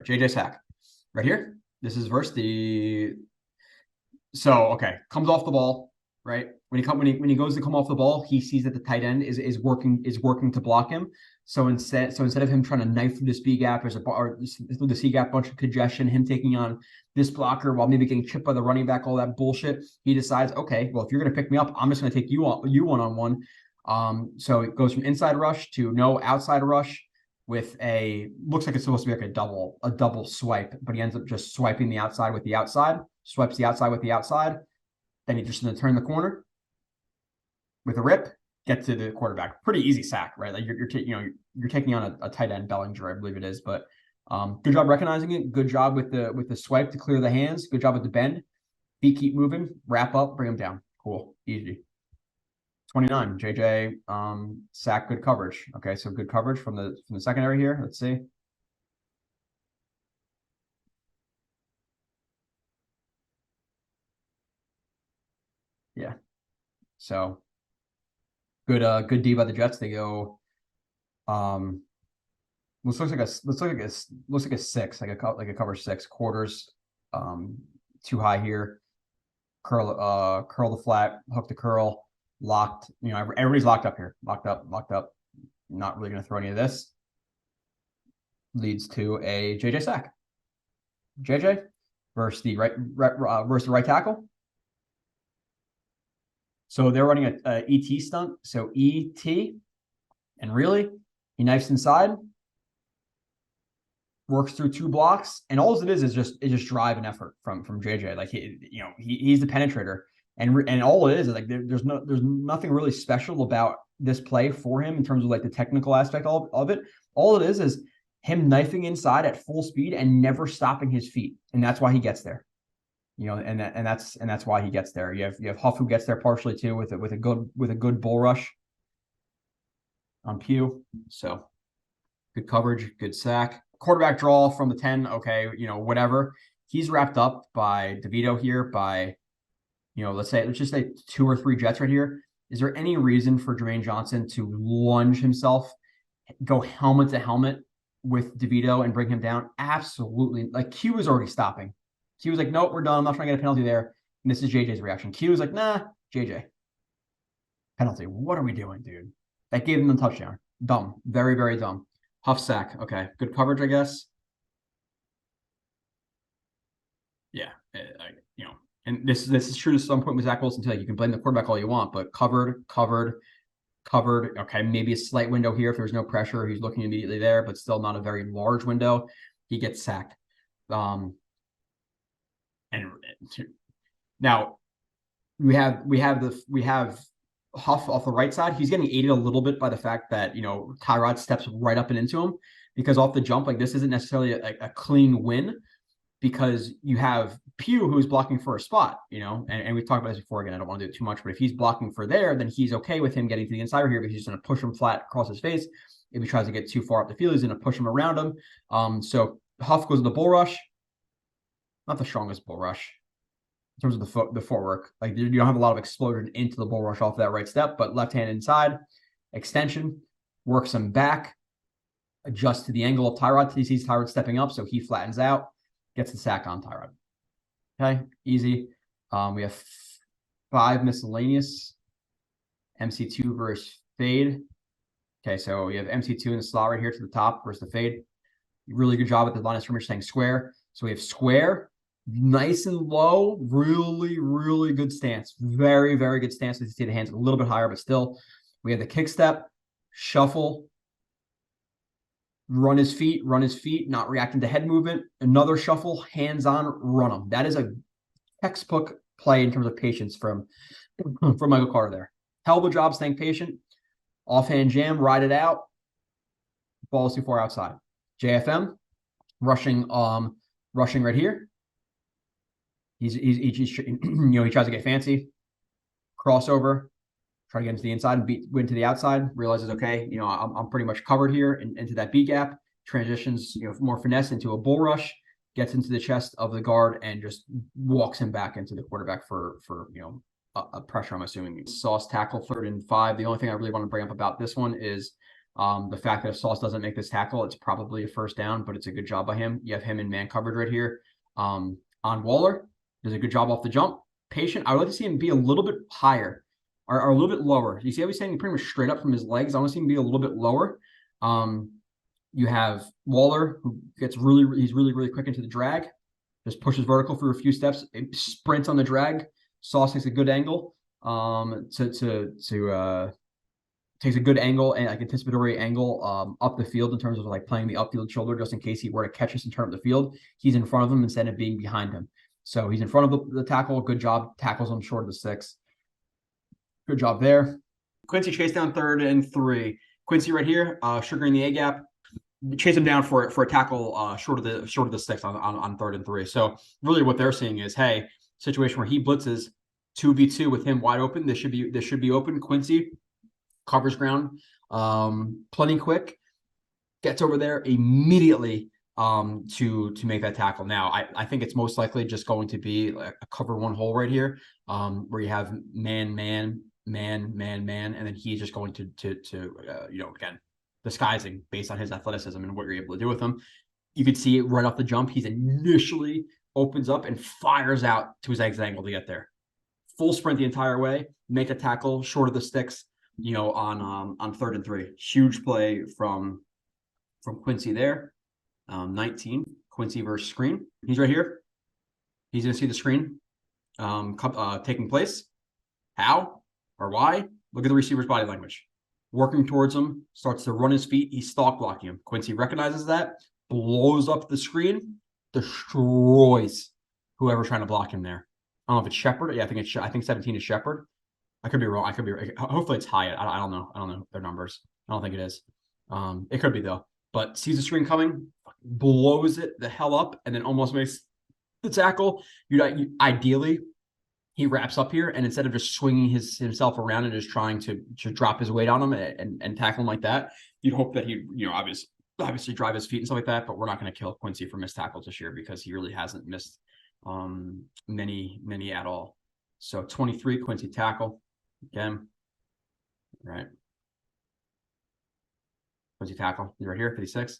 JJ sack right here. This is versus the. So okay, comes off the ball, right? When he goes to come off the ball, he sees that the tight end is working to block him. So instead of him trying to knife through the speed gap or through the C gap, bunch of congestion, him taking on this blocker while maybe getting chipped by the running back, all that bullshit, he decides, okay, well, if you're going to pick me up, I'm just going to take you one-on-one. So it goes from inside rush to no outside rush with looks like it's supposed to be like a double swipe, but he ends up just swiping the outside with the outside, swipes the outside with the outside. Then he just going to turn the corner with a rip, get to the quarterback. Pretty easy sack, right? Like you're taking on a tight end, Bellinger, I believe it is. But good job recognizing it. Good job with the swipe to clear the hands. Good job with the bend. Feet keep moving. Wrap up. Bring them down. Cool. Easy. 29. JJ sack. Good coverage. Okay, so good coverage from the secondary here. Let's see. Yeah. So good D by the Jets. They go looks like a 6, like a cover 6 quarters, too high here. Curl the flat, hook the curl, locked. Everybody's locked up here. Locked up. Not really going to throw any of this. Leads to a JJ sack. JJ versus the right tackle. So they're running a ET stunt. So ET, and really, he knifes inside, works through 2 blocks, and all it is just drive and effort from JJ. Like he's the penetrator, and all it is like there's nothing really special about this play for him in terms of like the technical aspect of it. All it is him knifing inside at full speed and never stopping his feet, and that's why he gets there. And that's why he gets there. You have Huff who gets there partially too with a good bull rush on Pugh. So good coverage, good sack. Quarterback draw from the 10. Okay, whatever. He's wrapped up by DeVito here by, let's just say 2 or 3 Jets right here. Is there any reason for Jermaine Johnson to lunge himself, go helmet to helmet with DeVito and bring him down? Absolutely. Like Q was already stopping. Q was like, nope, we're done. I'm not trying to get a penalty there. And this is JJ's reaction. Q was like, nah, JJ. Penalty. What are we doing, dude? That gave them the touchdown. Dumb. Very, very dumb. Huff sack. Okay. Good coverage, I guess. Yeah. And this is true to some point with Zach Wilson too. Like you can blame the quarterback all you want, but covered. Okay. Maybe a slight window here if there's no pressure. He's looking immediately there, but still not a very large window. He gets sacked. And now we have Huff off the right side. He's getting aided a little bit by the fact that Tyrod steps right up and into him, because off the jump, like this isn't necessarily a clean win, because you have Pugh who's blocking for a spot, and we've talked about this before. Again, I don't want to do it too much, but if he's blocking for there, then he's okay with him getting to the insider here because he's going to push him flat across his face. If he tries to get too far up the field, he's going to push him around him. So Huff goes to the bull rush. Not the strongest bull rush in terms of the footwork. Like you don't have a lot of explosion into the bull rush off that right step, but left hand inside, extension, works him back, adjusts to the angle of Tyrod. He sees Tyrod stepping up, so he flattens out, gets the sack on Tyrod. Okay, easy. We have 5 miscellaneous. MC2 versus fade. Okay, so you have MC2 in the slot right here to the top versus the fade. Really good job at the line of scrimmage saying square. So we have square, nice and low, really, really good stance. Very, very good stance. You see the hands a little bit higher, but still. We have the kick step, shuffle, run his feet, not reacting to head movement. Another shuffle, hands on, run them. That is a textbook play in terms of patience from Michael Carter there. Hell of a job staying patient. Offhand jam, ride it out. Ball is too far outside. JFM, rushing right here. He tries to get fancy. Crossover, try to get into the inside and win to the outside. Realizes, okay, I'm pretty much covered here into that B gap. Transitions, more finesse into a bull rush. Gets into the chest of the guard and just walks him back into the quarterback for a pressure. I'm assuming sauce tackle 3rd and 5. The only thing I really want to bring up about this one is The fact that Sauce doesn't make this tackle, it's probably a first down, but it's a good job by him. You have him in man coverage right here. On Waller, does a good job off the jump. Patient. I would like to see him be a little bit higher or a little bit lower. You see how he's standing pretty much straight up from his legs? I want to see him be a little bit lower. You have Waller, who he's really quick into the drag. Just pushes vertical for a few steps, sprints on the drag. Sauce takes a good angle takes a good angle and like anticipatory angle up the field in terms of like playing the upfield shoulder just in case he were to catch us and turn up the field. He's in front of him instead of being behind him. So he's in front of the tackle. Good job. Tackles him short of the 6. Good job there. Quincy chase down 3rd and 3. Quincy right here, sugaring the A gap. Chase him down for a tackle short of the 6 on 3rd and 3. So really what they're seeing is, hey, situation where he blitzes 2v2 with him wide open. This should be open. Quincy covers ground plenty quick, gets over there immediately to make that tackle. Now I think it's most likely just going to be a cover 1 hole right here where you have man, and then he's just going to again, disguising based on his athleticism and what you're able to do with him. You can see it right off the jump. He's initially opens up and fires out to his exit angle to get there. Full sprint the entire way, make a tackle short of the sticks, on 3rd and 3. Huge play from Quincy there. 19, Quincy versus screen. He's right here. He's going to see the screen taking place. How or why? Look at the receiver's body language. Working towards him, starts to run his feet. He's stalk blocking him. Quincy recognizes that, blows up the screen, destroys whoever's trying to block him there. I don't know if it's Shepard. Yeah, I think 17 is Shepard. I could be wrong. Hopefully it's Hyatt. I don't know. I don't know their numbers. I don't think it is. It could be though. But sees the screen coming, blows it the hell up, and then almost makes the tackle. Ideally, he wraps up here, and instead of just swinging himself around and just trying to drop his weight on him and tackle him like that, you'd hope that he'd obviously drive his feet and stuff like that. But we're not going to kill Quincy for missed tackles this year because he really hasn't missed many at all. So 23 Quincy tackle again, right? Quincy tackle. He's right here, 56.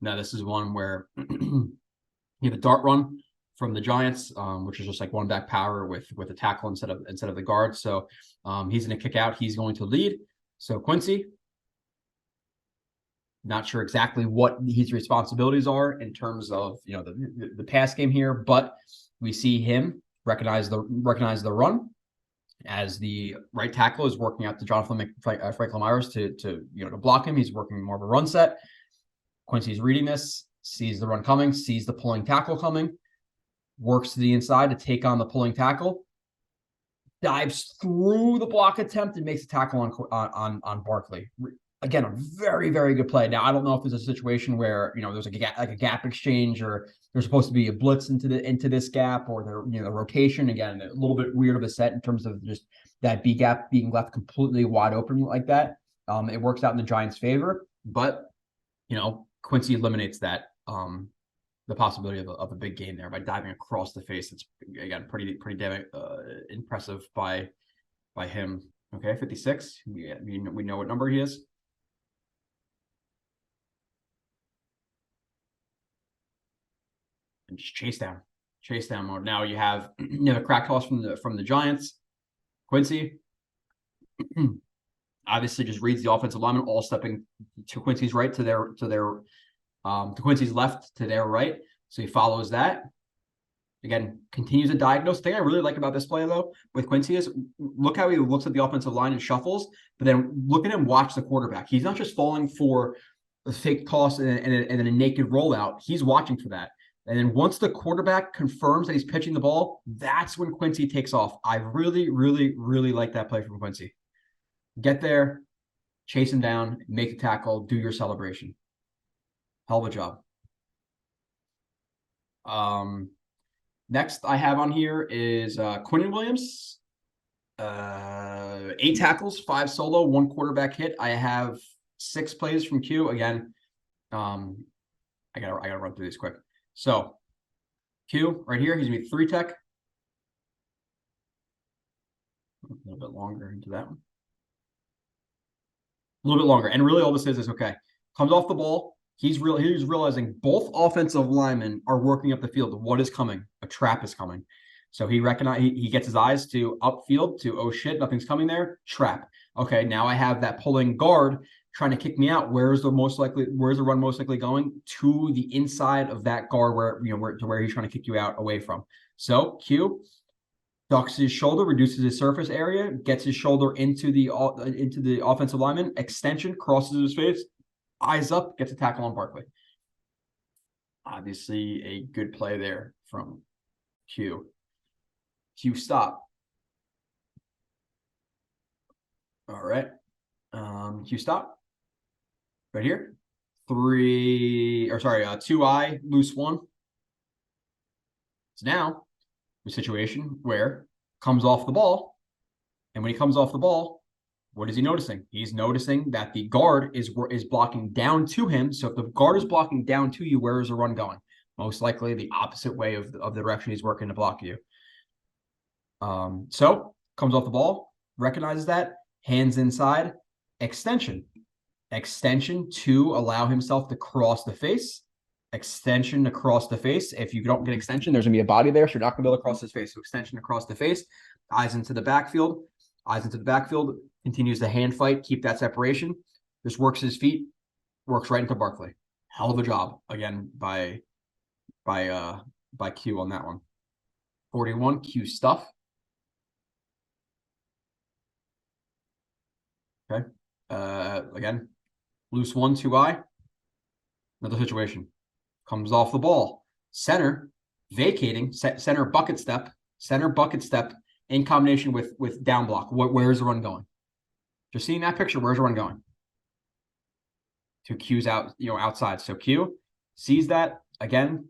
Now this is one where you have a dart run from the Giants, which is just like one back power with a tackle instead of the guard. So he's going to kick out. He's going to lead. So Quincy, not sure exactly what his responsibilities are in terms of the pass game here, but we see him recognize the run as the right tackle is working out to Jonathan Franklin Myers to block him. He's working more of a run set. Quincy's reading this, sees the run coming, sees the pulling tackle coming, works to the inside to take on the pulling tackle, dives through the block attempt and makes a tackle on Barkley. Again, a very, very good play. Now, I don't know if there's a situation where there's like a gap exchange, or there's supposed to be a blitz into this gap, or the rotation. Again, a little bit weird of a set in terms of just that B gap being left completely wide open like that. It works out in the Giants' favor, but Quincy eliminates that the possibility of a big gain there by diving across the face. It's again pretty damn impressive by him. Okay, 56. We know what number he is. And just chase down mode. Now you have a crack toss from the Giants. Quincy obviously just reads the offensive lineman, all stepping to Quincy's right, to Quincy's left, to their right. So he follows that. Again, continues to diagnose. The thing I really like about this play, though, with Quincy is look how he looks at the offensive line and shuffles, but then look at him watch the quarterback. He's not just falling for a fake toss and then a naked rollout. He's watching for that. And then once the quarterback confirms that he's pitching the ball, that's when Quincy takes off. I really, really, really like that play from Quincy. Get there, chase him down, make a tackle, do your celebration. Hell of a job. Next I have on here is Quinnen Williams. 8 tackles, 5 solo, 1 quarterback hit. I have 6 plays from Q. Again, I gotta run through these quick. So Q right here, he's gonna be 3 tech. A little bit longer into that one. A little bit longer. And really all this is okay. Comes off the ball. He's realizing both offensive linemen are working up the field. What is coming? A trap is coming. So he gets his eyes to upfield to, oh shit, nothing's coming there. Trap. Okay, now I have that pulling guard trying to kick me out. Where's the run most likely going? To the inside of that guard where he's trying to kick you out away from. So Q ducks his shoulder, reduces his surface area, gets his shoulder into the offensive lineman, extension, crosses his face, eyes up, gets a tackle on Barkley. Obviously, a good play there from Q. Q stop. All right. Q stop. Right here. 2-eye, loose 1. So now, the situation where comes off the ball, and when he comes off the ball, what is he noticing? He's noticing that the guard is blocking down to him. So if the guard is blocking down to you, where is the run going? Most likely the opposite way of the direction he's working to block you. So comes off the ball, recognizes that, hands inside, extension to allow himself to cross the face. Extension across the face. If you don't get extension, there's gonna be a body there, so you're not gonna be able to cross his face. So extension across the face, eyes into the backfield, continues the hand fight, keep that separation, just works his feet, works right into Barkley. Hell of a job again by Q on that one. 41, Q stuff. Okay. Again, loose 1, 2-eye. Another situation. Comes off the ball. Center, vacating, center bucket step in combination with down block. Where's the run going? Just seeing that picture, where's the run going? To Q's outside. So Q sees that, again,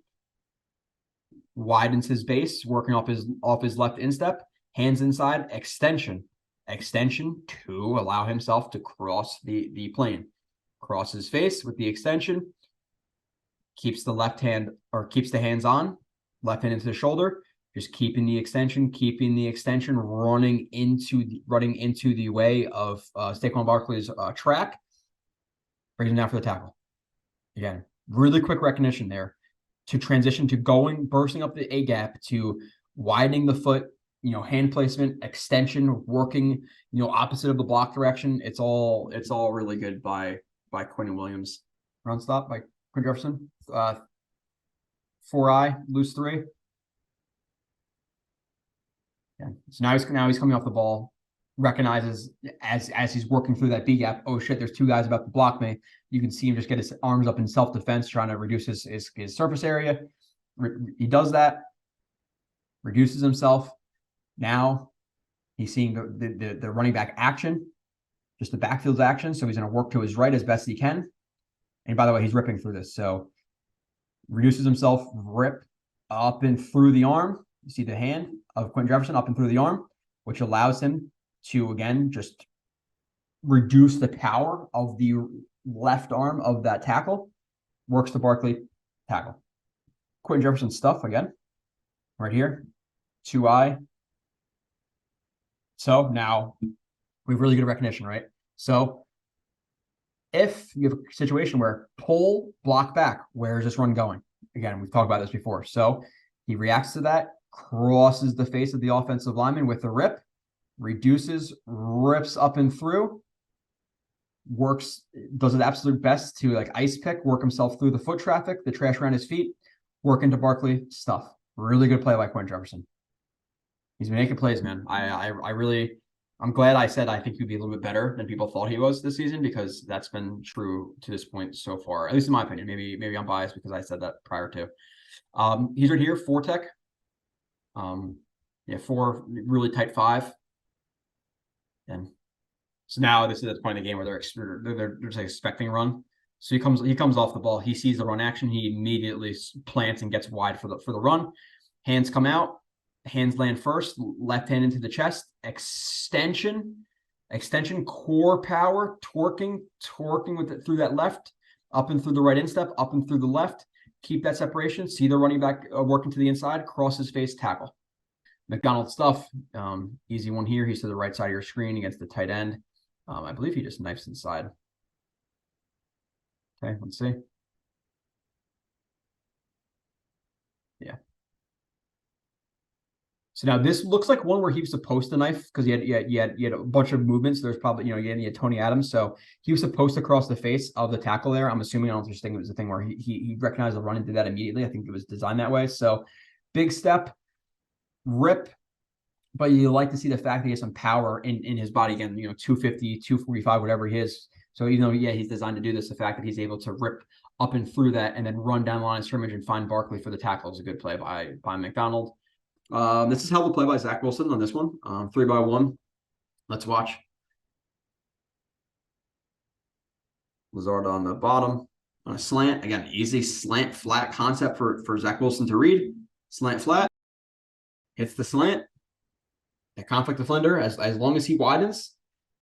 widens his base, working off his left instep, hands inside, extension to allow himself to cross the plane. Cross his face with the extension, keeps the hands on, left hand into the shoulder, just keeping the extension, running into the way of Saquon Barkley's track, brings him down for the tackle. Again, really quick recognition there to transition to bursting up the A gap to widening the foot, hand placement, extension, working, opposite of the block direction. It's all really good by Quinn Williams. Run stop by Quinn Jefferson. 4-eye, loose 3. Yeah. So now he's coming off the ball, recognizes as he's working through that B gap, oh shit, there's 2 guys about to block me. You can see him just get his arms up in self-defense, trying to reduce his surface area. He does that, reduces himself. Now he's seeing the running back action, just the backfield's action. So he's going to work to his right as best he can. And by the way, he's ripping through this. So reduces himself, rip up and through the arm. You see the hand of Quentin Jefferson up and through the arm, which allows him to, again, just reduce the power of the left arm of that tackle. Works the Barkley tackle. Quentin Jefferson stuff again, right here, 2-eye. So now we have really good recognition, right? So if you have a situation where pull, block back, where is this run going? Again, we've talked about this before. So he reacts to that, crosses the face of the offensive lineman with the rip, reduces, rips up and through, does his absolute best to ice pick, work himself through the foot traffic, the trash around his feet, work into Barkley stuff. Really good play by Quentin Jefferson. He's been making plays, man. I'm glad I said I think he'd be a little bit better than people thought he was this season, because that's been true to this point so far, at least in my opinion. Maybe I'm biased because I said that prior to. He's right here, 4 tech. 4 really tight 5. And so now this is the point in the game where they're just expecting a run. So he comes off the ball. He sees the run action. He immediately plants and gets wide for the run. Hands come out. Hands land first. Left hand into the chest. Extension, core power, torquing with it through that left, up and through the right instep, up and through the left. Keep that separation. See the running back working to the inside. Cross his face, tackle. McDonald stuff. Easy one here. He's to the right side of your screen against the tight end. I believe he just knifes inside. Okay, let's see. Yeah. So now this looks like one where he was supposed to knife because he had a bunch of movements. There's probably, you had Tony Adams. So he was supposed to cross the face of the tackle there. I'm assuming, I don't just think it was a thing where he recognized the run and did that immediately. I think it was designed that way. So big step, rip. But you like to see the fact that he has some power in his body again, 250, 245, whatever he is. So even though, he's designed to do this, the fact that he's able to rip up and through that and then run down the line of scrimmage and find Barkley for the tackle is a good play by McDonald. This is hell of a play by Zach Wilson on this one. 3-by-1. Let's watch. Lazard on the bottom on a slant. Again, easy slant flat concept for Zach Wilson to read. Slant flat. Hits the slant. The conflict defender, as long as he widens,